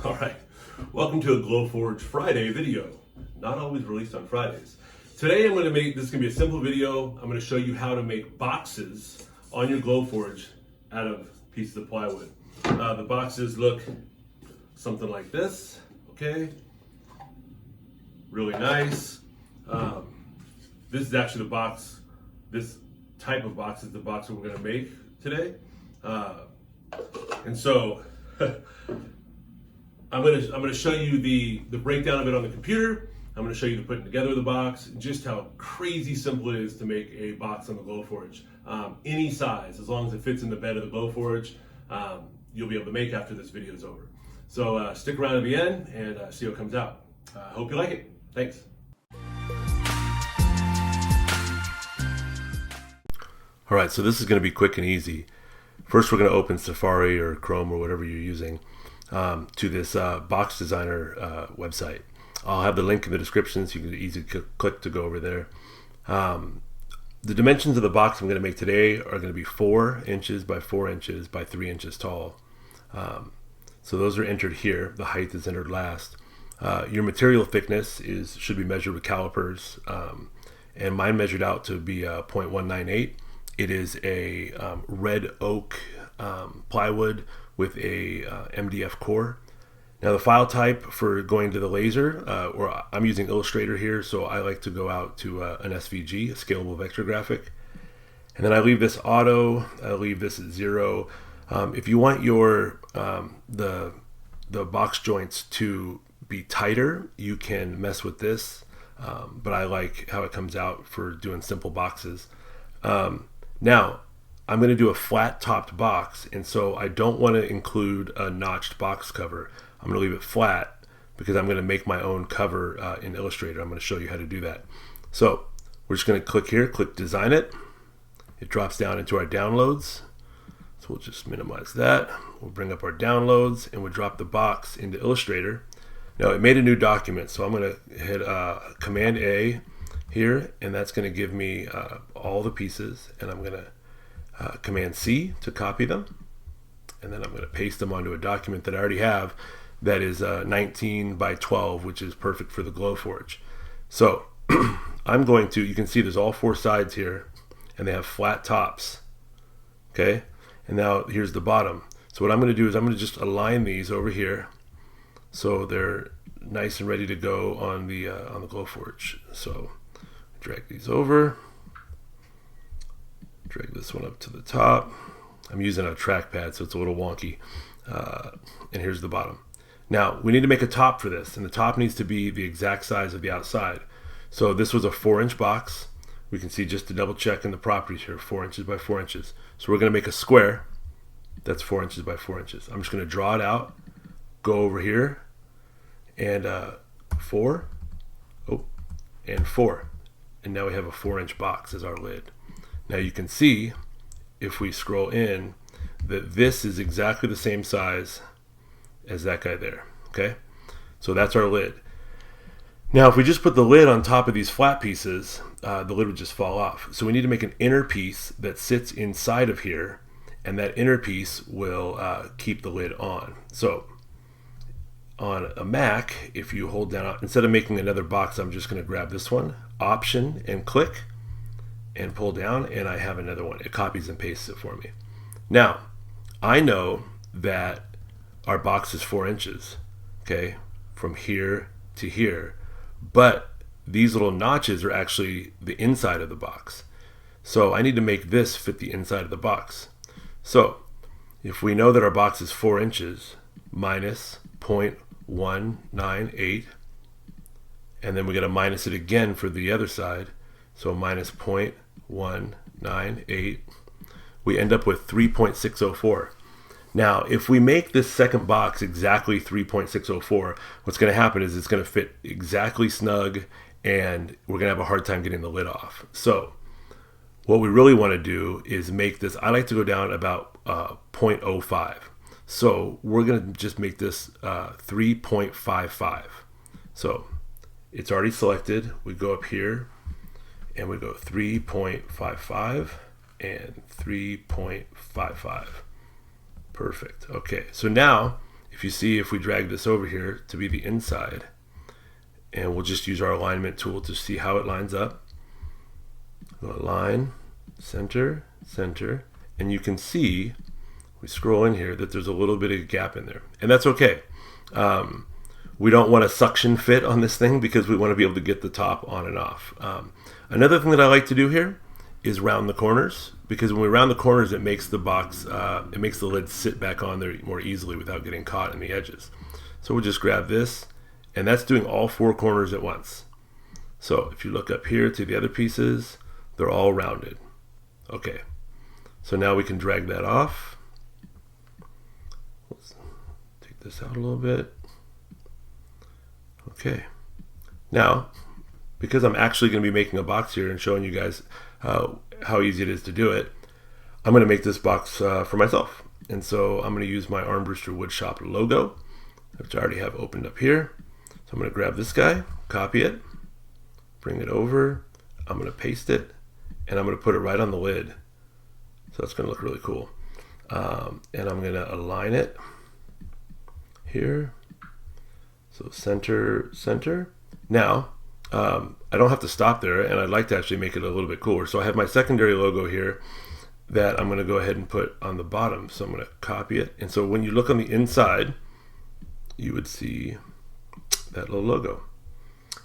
All right, welcome to a Glowforge Friday video. Not always released on Fridays. Today this is gonna be a simple video. I'm gonna show you how to make boxes on your Glowforge out of pieces of plywood. The boxes look something like this, okay? Really nice. This is actually the box, this type of box is the box that we're gonna make today. And so, I'm gonna show you the breakdown of it on the computer. I'm gonna show you the putting together of the box, just how crazy simple it is to make a box on the Glowforge. Any size, as long as it fits in the bed of the Glowforge, you'll be able to make after this video is over. So stick around to the end and see how it comes out. Hope you like it. Thanks. All right, so this is gonna be quick and easy. First, we're gonna open Safari or Chrome or whatever you're using to this box designer website. I'll have the link in the description so you can easily click to go over there. The dimensions of the box I'm going to make today are going to be 4 inches by 4 inches by 3 inches tall. So those are entered here. The height is entered last. Your material thickness should be measured with calipers, and mine measured out to be 0.198. It is a red oak plywood with a MDF core. Now the file type for going to the laser, or I'm using Illustrator here, so I like to go out to an SVG, a scalable vector graphic. And then I leave this auto, I leave this at 0. If you want your the box joints to be tighter, you can mess with this, but I like how it comes out for doing simple boxes. Now, I'm going to do a flat topped box, and so I don't want to include a notched box cover. I'm going to leave it flat because I'm going to make my own cover in Illustrator. I'm going to show you how to do that. So we're just going to click here, click design it. It drops down into our downloads. So we'll just minimize that. We'll bring up our downloads and we'll drop the box into Illustrator. Now it made a new document, so I'm going to hit Command A here, and that's going to give me all the pieces, and I'm going to Command C to copy them, and then I'm going to paste them onto a document that I already have that is 19 by 12, which is perfect for the Glowforge. So I'm going to, you can see there's all 4 sides here, and they have flat tops, okay? And now here's the bottom. So what I'm going to do is I'm going to just align these over here so they're nice and ready to go on the Glowforge. So drag these over. Drag this one up to the top. I'm using a trackpad, so it's a little wonky. And here's the bottom. Now, we need to make a top for this, and the top needs to be the exact size of the outside. So this was a 4-inch box. We can see, just to double check in the properties here, 4 inches by 4 inches. So we're going to make a square that's 4 inches by 4 inches. I'm just going to draw it out, go over here, and 4, and 4. And now we have a 4-inch box as our lid. Now you can see, if we scroll in, that this is exactly the same size as that guy there, okay? So that's our lid. Now if we just put the lid on top of these flat pieces, the lid would just fall off. So we need to make an inner piece that sits inside of here, and that inner piece will keep the lid on. So on a Mac, if you hold down, instead of making another box, I'm just going to grab this one, Option and click, and pull down, and I have another one. It copies and pastes it for me. Now, I know that our box is 4 inches, okay, from here to here, but these little notches are actually the inside of the box. So I need to make this fit the inside of the box. So if we know that our box is 4 inches minus 0.198, and then we got to minus it again for the other side, so minus 0.198, we end up with 3.604. Now, if we make this second box exactly 3.604, what's going to happen is it's going to fit exactly snug, and we're going to have a hard time getting the lid off. So what we really want to do is make this, I like to go down about 0.05. So we're going to just make this 3.55. So it's already selected. We go up here and we go 3.55 and 3.55. Perfect. Okay, so now if you see, if we drag this over here to be the inside, and we'll just use our alignment tool to see how it lines up. We'll align, center, center, and you can see, we scroll in here, that there's a little bit of a gap in there, and that's okay. We don't want a suction fit on this thing because we want to be able to get the top on and off. Another thing that I like to do here is round the corners, because when we round the corners, it makes the box, it makes the lid sit back on there more easily without getting caught in the edges. So we'll just grab this, and that's doing all 4 corners at once. So if you look up here to the other pieces, they're all rounded. Okay, so now we can drag that off. Let's take this out a little bit. Okay, now, because I'm actually going to be making a box here and showing you guys how easy it is to do it, I'm going to make this box for myself. And so I'm going to use my Armbruster Woodshop logo, which I already have opened up here. So I'm going to grab this guy, copy it, bring it over, I'm going to paste it, and I'm going to put it right on the lid. So it's going to look really cool. And I'm going to align it here. So center, center. Now, I don't have to stop there, and I'd like to actually make it a little bit cooler. So I have my secondary logo here that I'm going to go ahead and put on the bottom. So I'm going to copy it. And so when you look on the inside, you would see that little logo.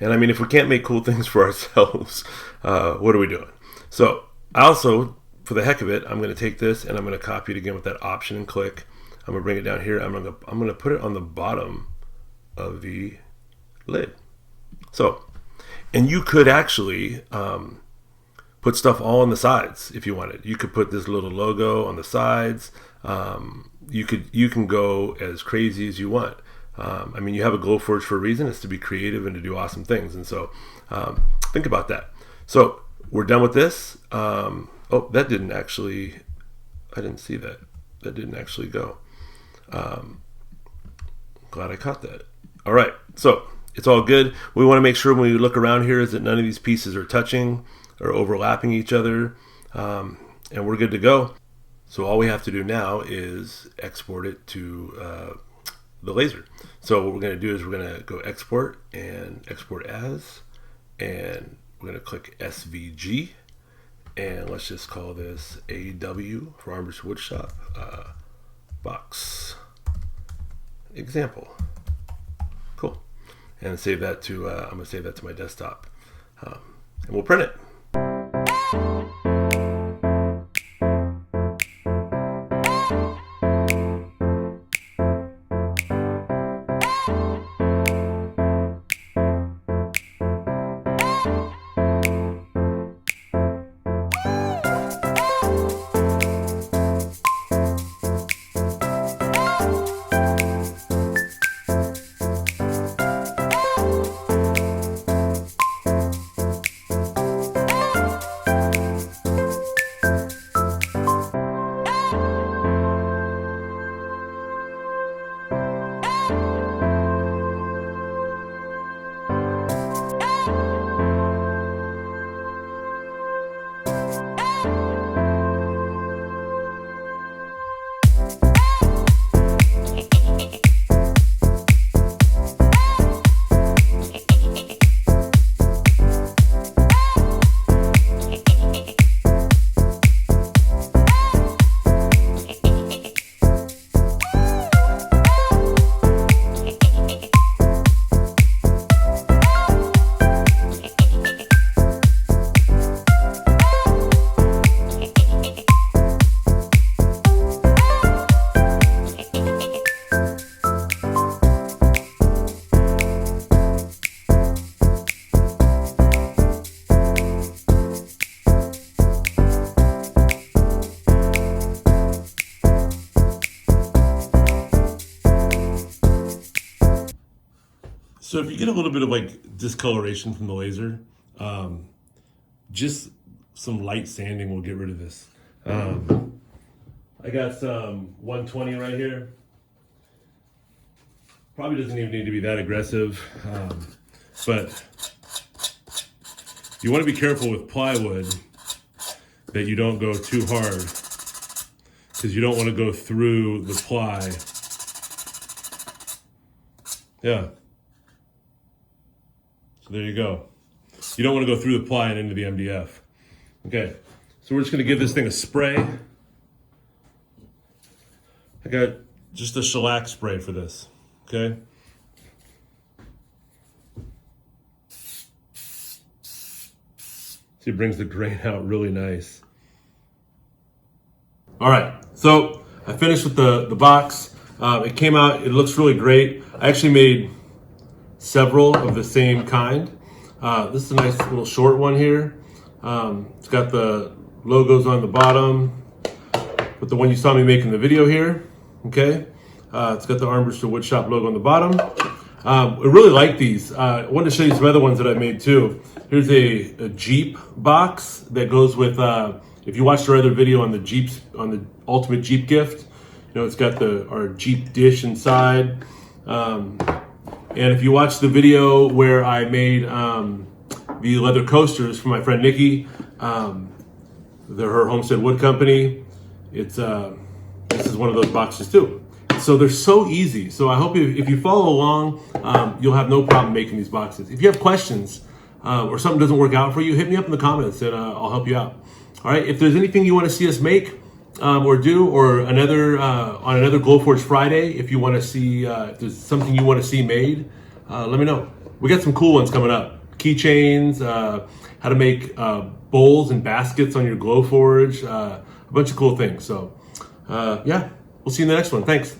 And I mean, if we can't make cool things for ourselves, what are we doing? So I also, for the heck of it, I'm going to take this and I'm going to copy it again with that option and click. I'm going to bring it down here. I'm going to put it on the bottom of the lid. So, and you could actually put stuff all on the sides if you wanted. You could put this little logo on the sides. You can go as crazy as you want. I mean, you have a Glowforge for a reason. It's to be creative and to do awesome things. And so think about that. So we're done with this. Oh, that didn't actually, I didn't see that. That didn't actually go. Glad I caught that. All right, so it's all good. We want to make sure when we look around here is that none of these pieces are touching or overlapping each other, and we're good to go. So all we have to do now is export it to the laser. So what we're going to do is we're going to go export and export as, and we're going to click SVG, and let's just call this AW for Armbruster Woodshop box example. Cool. And save that to I'm going to save that to my desktop, and we'll print it. So if you get a little bit of like discoloration from the laser, just some light sanding will get rid of this. I got some 120 right here. Probably doesn't even need to be that aggressive, but you want to be careful with plywood that you don't go too hard, because you don't want to go through the ply Yeah. So there you go. You don't want to go through the ply and into the MDF. Okay, so we're just going to give this thing a spray. I got just a shellac spray for this, okay? See, it brings the grain out really nice. All right, so I finished with the box. It came out, it looks really great. I actually made several of the same kind. This is a nice little short one here. It's got the logos on the bottom with the one you saw me make in the video here, okay? It's got the Armbruster Woodshop logo on the bottom. I really like these. I wanted to show you some other ones that I made too. Here's a Jeep box that goes with, if you watched our other video on the Jeeps, on the Ultimate Jeep gift, you know, it's got our Jeep dish inside. And if you watch the video where I made the leather coasters for my friend Nikki, they're her Homestead Wood Company. It's this is one of those boxes too. So they're so easy. So I hope if you follow along, you'll have no problem making these boxes. If you have questions or something doesn't work out for you, hit me up in the comments and I'll help you out. All right. If there's anything you want to see us make or do, or another on another Glowforge Friday, if you want to see if there's something you want to see made, let me know. We got some cool ones coming up. Keychains, how to make bowls and baskets on your Glowforge, a bunch of cool things. So yeah, we'll see you in the next one. Thanks.